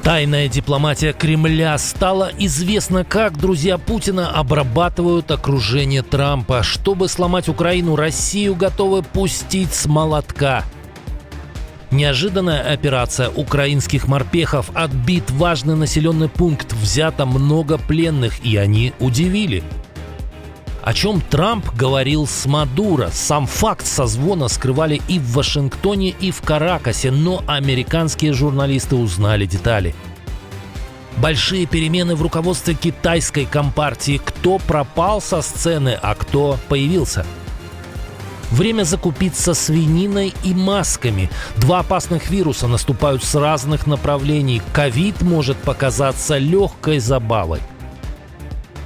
Тайная дипломатия Кремля. Стало известно, как друзья Путина обрабатывают окружение Трампа. Чтобы сломать Украину, Россию готовы пустить с молотка. Неожиданная операция украинских морпехов. Отбит важный населенный пункт, взято много пленных, и они удивили. О чем Трамп говорил с Мадуро. Сам факт созвона скрывали и в Вашингтоне, и в Каракасе, но американские журналисты узнали детали. Большие перемены в руководстве китайской компартии. Кто пропал со сцены, а кто появился? Время закупиться свининой и масками. Два опасных вируса наступают с разных направлений. Ковид может показаться легкой забавой.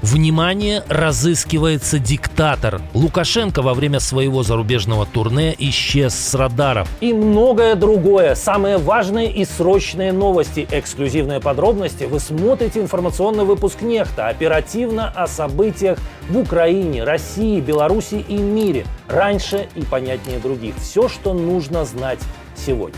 Внимание, разыскивается диктатор. Лукашенко во время своего зарубежного турне исчез с радаров. И многое другое. Самые важные и срочные новости. Эксклюзивные подробности. Вы смотрите информационный выпуск «Нехта». Оперативно о событиях в Украине, России, Беларуси и мире. Раньше и понятнее других. Все, что нужно знать сегодня.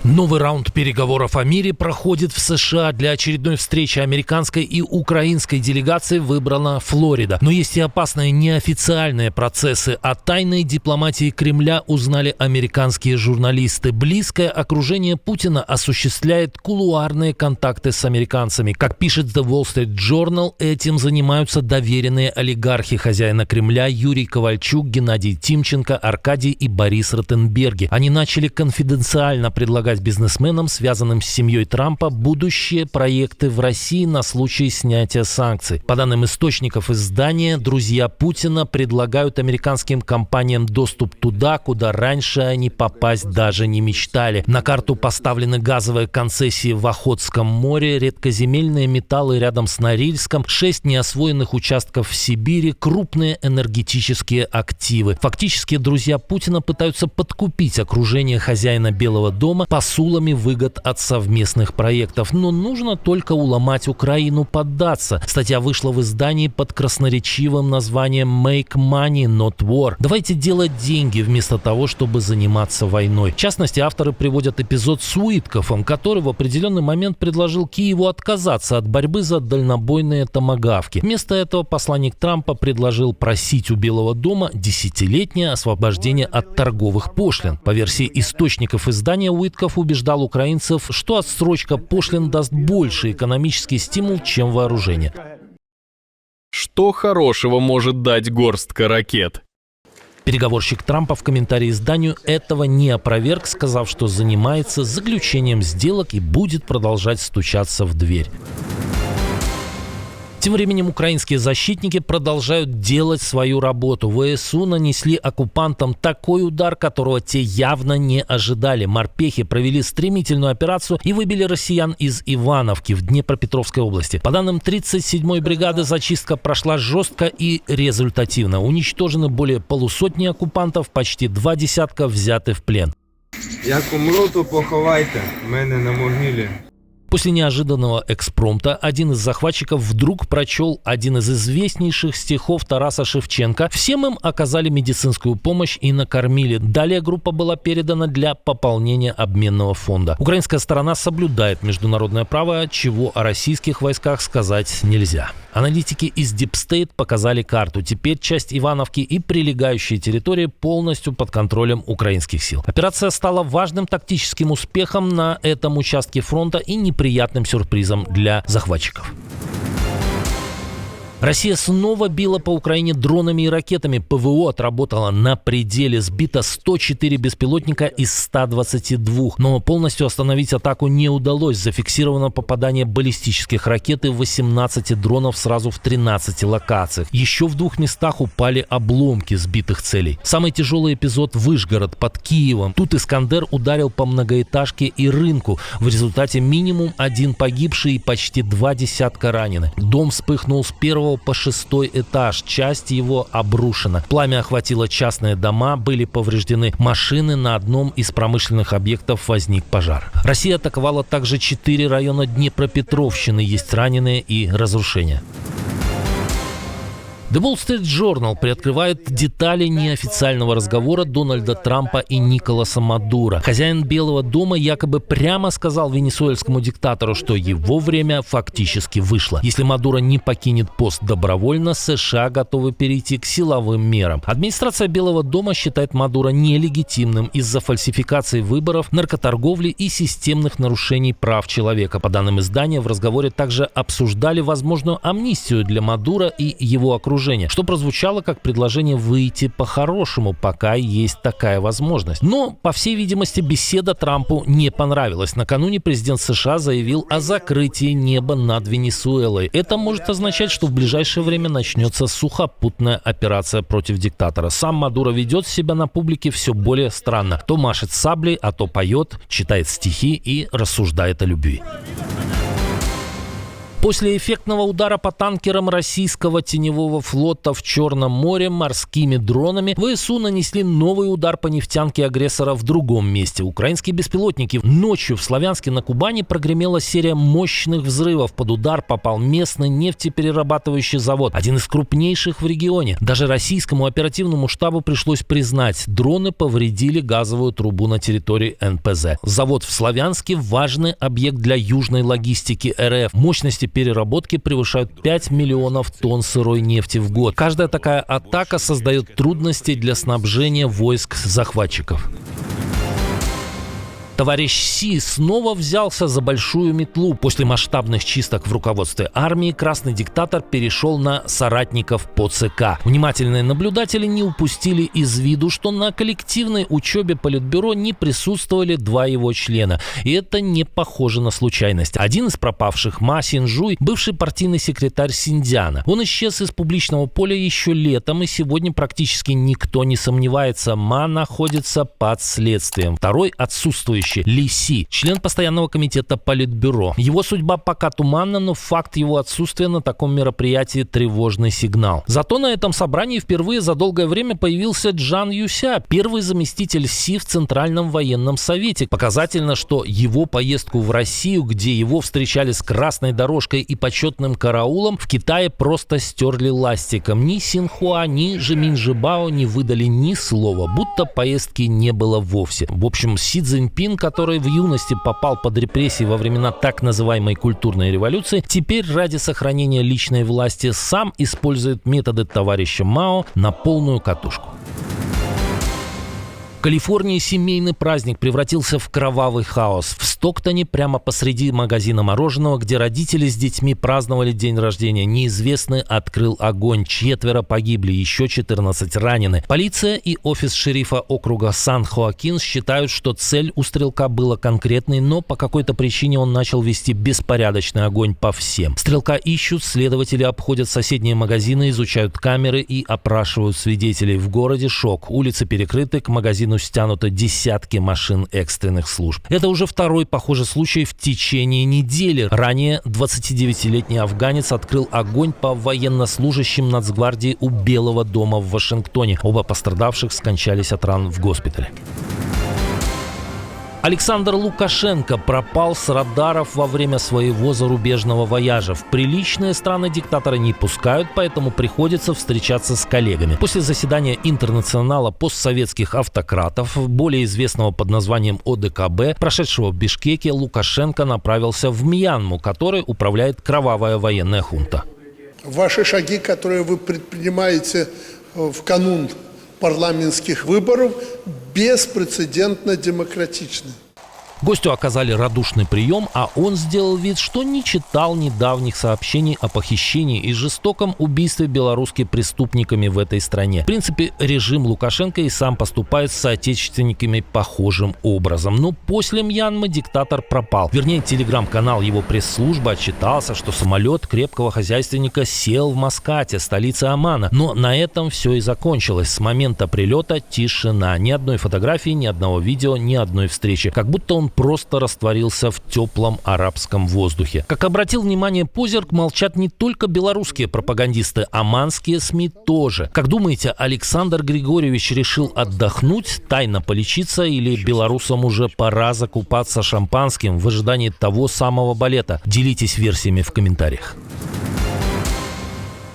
Новый раунд переговоров о мире проходит в США. Для очередной встречи американской и украинской делегации выбрана Флорида. Но есть и опасные неофициальные процессы. О тайной дипломатии Кремля узнали американские журналисты. Близкое окружение Путина осуществляет кулуарные контакты с американцами. Как пишет The Wall Street Journal, этим занимаются доверенные олигархи хозяина Кремля Юрий Ковальчук, Геннадий Тимченко, Аркадий и Борис Ротенберги. Они начали конфиденциально предлагать бизнесменам, связанным с семьей Трампа, будущие проекты в России на случай снятия санкций. По данным источников издания, друзья Путина предлагают американским компаниям доступ туда, куда раньше они попасть даже не мечтали. На карту поставлены газовые концессии в Охотском море, редкоземельные металлы рядом с Норильском, 6 неосвоенных участков в Сибири, крупные энергетические активы. Фактически друзья Путина пытаются подкупить окружение хозяина Белого дома посулами выгод от совместных проектов. Но нужно только уломать Украину поддаться. Статья вышла в издании под красноречивым названием «Make money, not war». Давайте делать деньги вместо того, чтобы заниматься войной. В частности, авторы приводят эпизод с Уиткофом, который в определенный момент предложил Киеву отказаться от борьбы за дальнобойные томагавки. Вместо этого посланник Трампа предложил просить у Белого дома 10-летнее освобождение от торговых пошлин. По версии источников издания, Уиткоф убеждал украинцев, что отсрочка пошлин даст больше экономический стимул, чем вооружение. Что хорошего может дать горстка ракет? Переговорщик Трампа в комментарии изданию этого не опроверг, сказав, что занимается заключением сделок и будет продолжать стучаться в дверь. Тем временем украинские защитники продолжают делать свою работу. ВСУ нанесли оккупантам такой удар, которого те явно не ожидали. Морпехи провели стремительную операцию и выбили россиян из Ивановки в Днепропетровской области. По данным 37-й бригады, зачистка прошла жестко и результативно. Уничтожены более полусотни оккупантов, почти 2 десятка взяты в плен. Як умру, то поховайте мене на могилі. После неожиданного экспромта один из захватчиков вдруг прочел один из известнейших стихов Тараса Шевченко. Всем им оказали медицинскую помощь и накормили. Далее группа была передана для пополнения обменного фонда. Украинская сторона соблюдает международное право, чего о российских войсках сказать нельзя. Аналитики из Deep State показали карту. Теперь часть Ивановки и прилегающие территории полностью под контролем украинских сил. Операция стала важным тактическим успехом на этом участке фронта и неприятным сюрпризом для захватчиков. Россия снова била по Украине дронами и ракетами. ПВО отработала на пределе. Сбито 104 беспилотника из 122. Но полностью остановить атаку не удалось. Зафиксировано попадание баллистических ракет и 18 дронов сразу в 13 локациях. Еще в 2 местах упали обломки сбитых целей. Самый тяжелый эпизод — Вышгород под Киевом. Тут «Искандер» ударил по многоэтажке и рынку. В результате минимум 1 погибший и почти 2 десятка ранены. Дом вспыхнул с 1 по 6 этаж, часть его обрушена. Пламя охватило частные дома, были повреждены машины, на одном из промышленных объектов возник пожар. Россия атаковала также 4 района Днепропетровщины, есть раненые и разрушения. The Wall Street Journal приоткрывает детали неофициального разговора Дональда Трампа и Николаса Мадуро. Хозяин Белого дома якобы прямо сказал венесуэльскому диктатору, что его время фактически вышло. Если Мадуро не покинет пост добровольно, США готовы перейти к силовым мерам. Администрация Белого дома считает Мадуро нелегитимным из-за фальсификации выборов, наркоторговли и системных нарушений прав человека. По данным издания, в разговоре также обсуждали возможную амнистию для Мадуро и его окружения, что прозвучало как предложение выйти по-хорошему, пока есть такая возможность. Но, по всей видимости, беседа Трампу не понравилась. Накануне президент США заявил о закрытии неба над Венесуэлой. Это может означать, что в ближайшее время начнется сухопутная операция против диктатора. Сам Мадуро ведет себя на публике все более странно. То машет саблей, а то поет, читает стихи и рассуждает о любви. После эффектного удара по танкерам российского теневого флота в Черном море морскими дронами ВСУ нанесли новый удар по нефтянке агрессора в другом месте. Украинские беспилотники. Ночью в Славянске на Кубани прогремела серия мощных взрывов. Под удар попал местный нефтеперерабатывающий завод, один из крупнейших в регионе. Даже российскому оперативному штабу пришлось признать, дроны повредили газовую трубу на территории НПЗ. Завод в Славянске – важный объект для южной логистики РФ. Мощности переработки превышают 5 миллионов тонн сырой нефти в год. Каждая такая атака создает трудности для снабжения войск захватчиков. Товарищ Си снова взялся за большую метлу. После масштабных чисток в руководстве армии красный диктатор перешел на соратников по ЦК. Внимательные наблюдатели не упустили из виду, что на коллективной учебе Политбюро не присутствовали два его члена. И это не похоже на случайность. Один из пропавших, Ма Синжуй, бывший партийный секретарь Синьцзяна. Он исчез из публичного поля еще летом, и сегодня практически никто не сомневается, Ма находится под следствием. Второй отсутствующий Ли Си, член постоянного комитета Политбюро. Его судьба пока туманна, но факт его отсутствия на таком мероприятии тревожный сигнал. Зато на этом собрании впервые за долгое время появился Чжан Юся, первый заместитель Си в Центральном военном совете. Показательно, что его поездку в Россию, где его встречали с красной дорожкой и почетным караулом, в Китае просто стерли ластиком. Ни Синьхуа, ни Жемин Жибао не выдали ни слова, будто поездки не было вовсе. В общем, Си Цзиньпин, который в юности попал под репрессии во времена так называемой культурной революции, теперь ради сохранения личной власти сам использует методы товарища Мао на полную катушку. В Калифорнии семейный праздник превратился в кровавый хаос. В Стоктоне, прямо посреди магазина мороженого, где родители с детьми праздновали день рождения, неизвестный открыл огонь. 4 погибли, еще 14 ранены. Полиция и офис шерифа округа Сан-Хоакин считают, что цель у стрелка была конкретной, но по какой-то причине он начал вести беспорядочный огонь по всем. Стрелка ищут, следователи обходят соседние магазины, изучают камеры и опрашивают свидетелей. В городе шок. Улицы перекрыты, к магазину стянуты десятки машин экстренных служб. Это уже второй похожий случай в течение недели. Ранее 29-летний афганец открыл огонь по военнослужащим Нацгвардии у Белого дома в Вашингтоне. Оба пострадавших скончались от ран в госпитале. Александр Лукашенко пропал с радаров во время своего зарубежного вояжа. В приличные страны диктатора не пускают, поэтому приходится встречаться с коллегами. После заседания интернационала постсоветских автократов, более известного под названием ОДКБ, прошедшего в Бишкеке, Лукашенко направился в Мьянму, которой управляет кровавая военная хунта. Ваши шаги, которые вы предпринимаете в канун парламентских выборов, беспрецедентно демократичны. Гостю оказали радушный прием, а он сделал вид, что не читал недавних сообщений о похищении и жестоком убийстве белорусских преступниками в этой стране. В принципе, режим Лукашенко и сам поступает с соотечественниками похожим образом. Но после Мьянмы диктатор пропал. Вернее, телеграм-канал его пресс-службы отчитался, что самолет крепкого хозяйственника сел в Маскате, столице Омана. Но на этом все и закончилось. С момента прилета тишина. Ни одной фотографии, ни одного видео, ни одной встречи. Как будто он просто растворился в теплом арабском воздухе. Как обратил внимание Позерк, молчат не только белорусские пропагандисты, оманские СМИ тоже. Как думаете, Александр Григорьевич решил отдохнуть, тайно полечиться, или белорусам уже пора закупаться шампанским в ожидании того самого балета? Делитесь версиями в комментариях.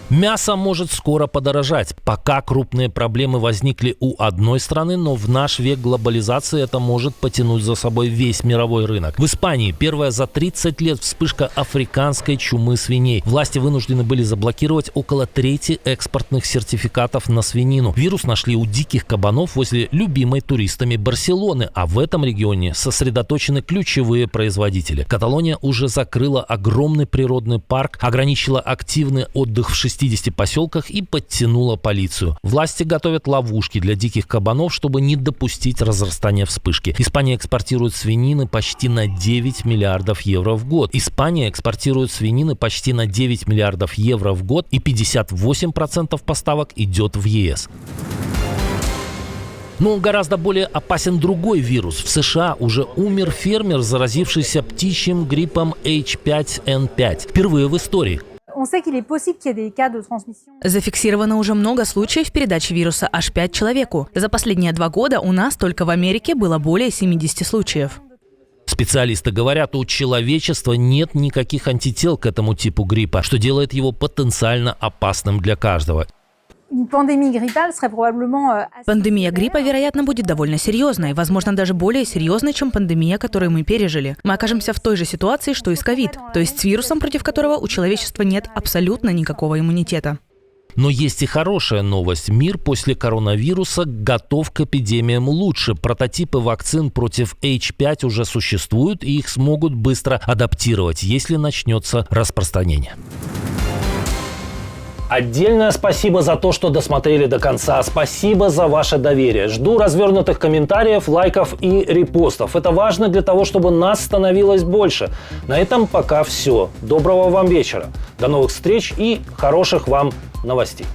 Мясо может скоро подорожать. Пока крупные проблемы возникли у одной страны, но в наш век глобализации это может потянуть за собой весь мировой рынок. В Испании первая за 30 лет вспышка африканской чумы свиней. Власти вынуждены были заблокировать около трети экспортных сертификатов на свинину. Вирус нашли у диких кабанов возле любимой туристами Барселоны, а в этом регионе сосредоточены ключевые производители. Каталония уже закрыла огромный природный парк, ограничила активный отдых в 60 поселках и подтянула полицию. Власти готовят ловушки для диких кабанов, чтобы не допустить разрастания вспышки. Испания экспортирует свинины почти на 9 миллиардов евро в год. Испания экспортирует свинины почти на 9 миллиардов евро в год, и 58% поставок идет в ЕС. Но гораздо более опасен другой вирус. В США уже умер фермер, заразившийся птичьим гриппом H5N5. Впервые в истории. Зафиксировано уже много случаев передачи вируса H5 человеку. За последние 2 года у нас только в Америке было более 70 случаев. Специалисты говорят, у человечества нет никаких антител к этому типу гриппа, что делает его потенциально опасным для каждого. Пандемия гриппа, вероятно, будет довольно серьезной, возможно, даже более серьезной, чем пандемия, которую мы пережили. Мы окажемся в той же ситуации, что и с ковид, то есть с вирусом, против которого у человечества нет абсолютно никакого иммунитета. Но есть и хорошая новость. Мир после коронавируса готов к эпидемиям лучше. Прототипы вакцин против H5 уже существуют, и их смогут быстро адаптировать, если начнется распространение. Отдельное спасибо за то, что досмотрели до конца. Спасибо за ваше доверие. Жду развернутых комментариев, лайков и репостов. Это важно для того, чтобы нас становилось больше. На этом пока все. Доброго вам вечера. До новых встреч и хороших вам новостей.